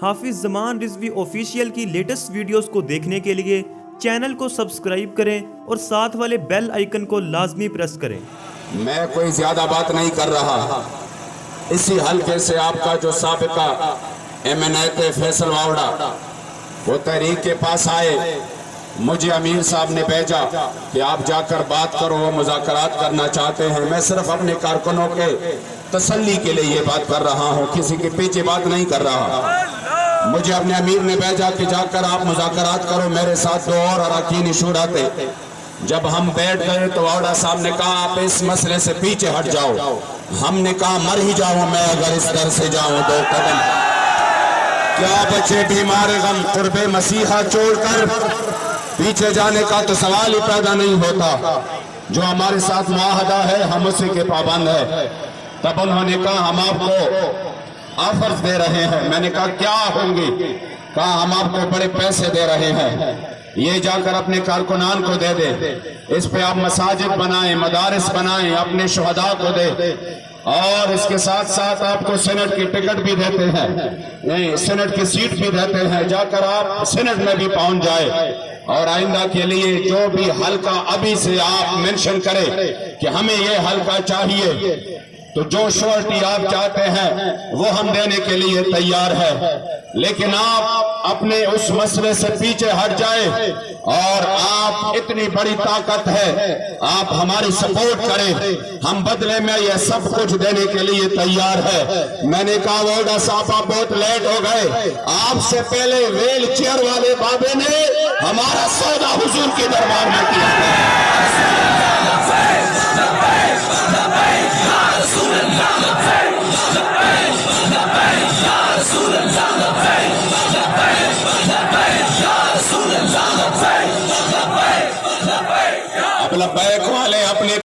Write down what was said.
حافظ زمان رضوی آفیشیل کی latest videos کو دیکھنے کے لیے چینل کو سبسکرائب کریں اور ساتھ والے بیل آئیکن کو لازمی پریس کریں۔ میں کوئی زیادہ بات نہیں کر رہا، اسی حلقے سے آپ کا جو سابقہ ایم این اے فیصل واوڑا وہ تحریک کے پاس آئے، مجھے امیر صاحب نے بھیجا کہ آپ جا کر بات کرو، وہ مذاکرات کرنا چاہتے ہیں۔ میں صرف اپنے کارکنوں کے تسلی کے لیے یہ بات کر رہا ہوں، کسی کے پیچھے بات نہیں کر رہا۔ مجھے اپنے امیر نے بھیجا کہ جا کر آپ مذاکرات کرو، میرے ساتھ دو اور اراکین شورا تھے۔ جب ہم بیٹھ گئے تو واوڑا صاحب نے کہا آپ اس مسئلے سے پیچھے ہٹ جاؤ۔ ہم نے کہا مر ہی جاؤں میں اگر اس در سے جاؤں دو قدم، کیا بچے بیمار غم قرب مسیحا چھوڑ کر پیچھے جانے کا تو سوال ہی پیدا نہیں ہوتا۔ جو ہمارے ساتھ معاہدہ ہے ہم اسی کے پابند ہیں۔ تب انہوں نے کہا ہم آپ کو آفرز دے رہے ہیں۔ میں نے کہا کیا ہوں گی؟ کہا ہم آپ کو بڑے پیسے دے رہے ہیں، یہ جا کر اپنے کارکنان کو دے دے، اس پہ آپ مساجد بنائیں، مدارس بنائیں، اپنے شہداء کو دے، اور اس کے ساتھ ساتھ آپ کو سینٹ کی ٹکٹ بھی دیتے ہیں، نہیں سینٹ کی سیٹ بھی دیتے ہیں، جا کر آپ سینٹ میں بھی پہنچ جائے۔ اور آئندہ کے لیے جو بھی حلقہ ابھی سے آپ منشن کریں کہ ہمیں یہ حلقہ چاہیے، تو جو شورٹی آپ چاہتے ہیں وہ ہم دینے کے لیے تیار ہے، لیکن آپ اپنے اس مسئلے سے پیچھے ہٹ جائیں، اور آپ اتنی بڑی طاقت ہے آپ ہماری سپورٹ کریں، ہم بدلے میں یہ سب کچھ دینے کے لیے تیار ہے۔ میں نے کہا واوڑا صاحب آپ بہت لیٹ ہو گئے، آپ سے پہلے ویل چیئر والے بابے نے ہمارا سودا حضور کے دربار میں کیا۔ اب لبیک والے اپنے